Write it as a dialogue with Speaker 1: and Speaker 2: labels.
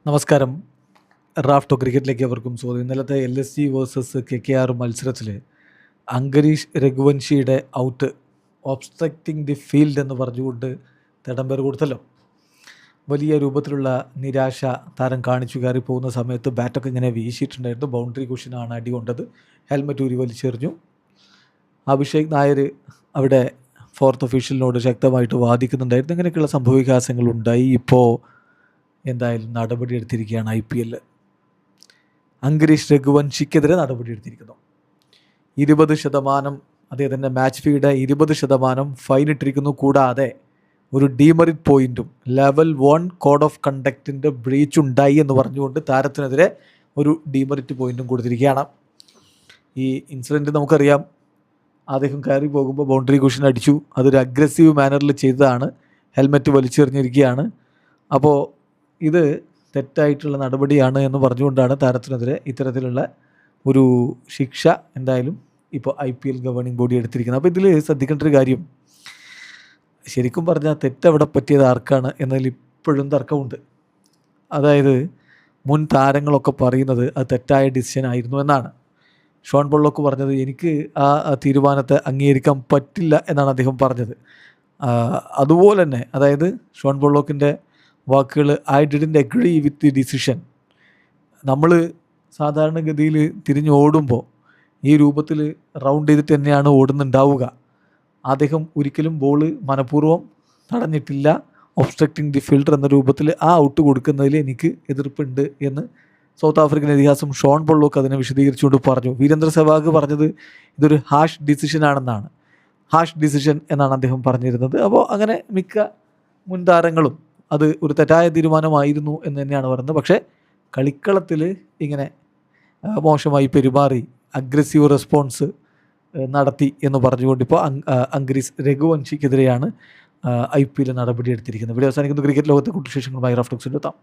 Speaker 1: നമസ്കാരം. റാഫ്റ്റോ ക്രിക്കറ്റിലേക്ക് അവർക്കും സ്വാഗതം. ഇന്നലത്തെ LSG വേഴ്സസ് KKR മത്സരത്തിൽ അങ്കരീഷ് രഘുവൻഷിയുടെ ഔട്ട് ഒബ്സ്ട്രക്റ്റിംഗ് ദി ഫീൽഡ് എന്ന് പറഞ്ഞുകൊണ്ട് തിടമ്പേർ കൊടുത്തല്ലോ. വലിയ രൂപത്തിലുള്ള നിരാശ താരം കാണിച്ചു കയറി പോകുന്ന സമയത്ത് ബാറ്റൊക്കെ ഇങ്ങനെ വീശിയിട്ടുണ്ടായിരുന്നു. ബൗണ്ടറി കുഷനാണ് അടി കൊണ്ടത്. ഹെൽമറ്റ് ഊരി വലിച്ചെറിഞ്ഞു. അഭിഷേക് നായർ അവിടെ ഫോർത്ത് ഒഫീഷ്യലിനോട് ശക്തമായിട്ട് വാദിക്കുന്നുണ്ടായിരുന്നു. ഇങ്ങനെയൊക്കെയുള്ള സംഭവവികാസങ്ങളുണ്ടായി. ഇപ്പോൾ എന്തായാലും നടപടിയെടുത്തിരിക്കുകയാണ് IPL. അങ്കരീഷ് രഘുവൻഷിക്കെതിരെ നടപടിയെടുത്തിരിക്കുന്നു. 20% അദ്ദേഹത്തിൻ്റെ മാച്ച് ഫീയുടെ 20% ഫൈൻ ഇട്ടിരിക്കുന്നു. കൂടാതെ ഒരു ഡീമെറിറ്റ് പോയിൻറ്റും ലെവൽ 1 കോഡ് ഓഫ് കണ്ടക്റ്റിൻ്റെ ബ്രീച്ച് ഉണ്ടായി എന്ന് പറഞ്ഞുകൊണ്ട് താരത്തിനെതിരെ ഒരു ഡീമെറിറ്റ് പോയിൻറ്റും കൊടുത്തിരിക്കുകയാണ്. ഈ ഇൻസിഡൻറ്റ് നമുക്കറിയാം. അദ്ദേഹം കയറി പോകുമ്പോൾ ബൗണ്ടറി കുഷൻ അടിച്ചു. അതൊരു അഗ്രസീവ് മാനറിൽ ചെയ്തതാണ്. ഹെൽമറ്റ് വലിച്ചെറിഞ്ഞിരിക്കുകയാണ്. അപ്പോൾ ഇത് തെറ്റായിട്ടുള്ള നടപടിയാണ് എന്ന് പറഞ്ഞുകൊണ്ടാണ് താരത്തിനെതിരെ ഇത്തരത്തിലുള്ള ഒരു ശിക്ഷ എന്തായാലും ഇപ്പോൾ IPL ഗവേണിംഗ് ബോഡി എടുത്തിരിക്കുന്നത്. അപ്പോൾ ഇതിൽ ശ്രദ്ധിക്കേണ്ട ഒരു കാര്യം, ശരിക്കും പറഞ്ഞാൽ തെറ്റവിടെ പറ്റിയത് ആർക്കാണ് എന്നതിൽ ഇപ്പോഴും തർക്കമുണ്ട്. അതായത് മുൻ താരങ്ങളൊക്കെ പറയുന്നത് അത് തെറ്റായ ഡിസിഷൻ ആയിരുന്നു എന്നാണ്. ഷോൺ പൊള്ളോക്ക് പറഞ്ഞത് എനിക്ക് ആ തീരുമാനത്തെ അംഗീകരിക്കാൻ പറ്റില്ല എന്നാണ് അദ്ദേഹം പറഞ്ഞത്. അതുപോലെ തന്നെ അതായത് ഷോൺ പൊള്ളോക്കിൻ്റെ വാക്കുകൾ, I didn't agree with the decision. നമ്മൾ സാധാരണഗതിയിൽ തിരിഞ്ഞ് ഓടുമ്പോൾ ഈ രൂപത്തിൽ റൗണ്ട് ചെയ്തിട്ട് തന്നെയാണ് ഓടുന്നുണ്ടാവുക. അദ്ദേഹം ഒരിക്കലും ബോൾ മനഃപൂർവ്വം തടഞ്ഞിട്ടില്ല. ഒബ്സ്ട്രക്റ്റിംഗ് ദി ഫീൽഡർ എന്ന രൂപത്തിൽ ആ ഔട്ട് കൊടുക്കുന്നതിൽ എനിക്ക് എതിർപ്പുണ്ട് എന്ന് സൗത്ത് ആഫ്രിക്കൻ ഇതിഹാസം ഷോൺ പൊള്ളോക്ക് അതിനെ വിശദീകരിച്ചുകൊണ്ട് പറഞ്ഞു. വീരേന്ദ്ര സെവാഗ് പറഞ്ഞത് ഇതൊരു ഹാഷ് ഡിസിഷനാണെന്നാണ്. ഹാഷ് ഡിസിഷൻ എന്നാണ് അദ്ദേഹം പറഞ്ഞിരുന്നത്. അപ്പോൾ അങ്ങനെ മിക്ക മുൻ താരങ്ങളും അത് ഒരു തെറ്റായ തീരുമാനമായിരുന്നു എന്ന് തന്നെയാണ് പറയുന്നത്. പക്ഷേ കളിക്കളത്തിൽ ഇങ്ങനെ മോശമായി പെരുമാറി അഗ്രസീവ് റെസ്പോൺസ് നടത്തി എന്ന് പറഞ്ഞുകൊണ്ട് ഇപ്പോൾ അങ്കരീഷ് രഘുവൻഷിക്കെതിരെയാണ് IPL നടപടിയെടുത്തിരിക്കുന്നത്. ഇവിടെ അവസാനിക്കുന്ന ക്രിക്കറ്റ് ലോകത്തെ കുറിച്ച് വിശേഷങ്ങളുമായി റാഫ്റ്റോക്സിൽ എത്താം.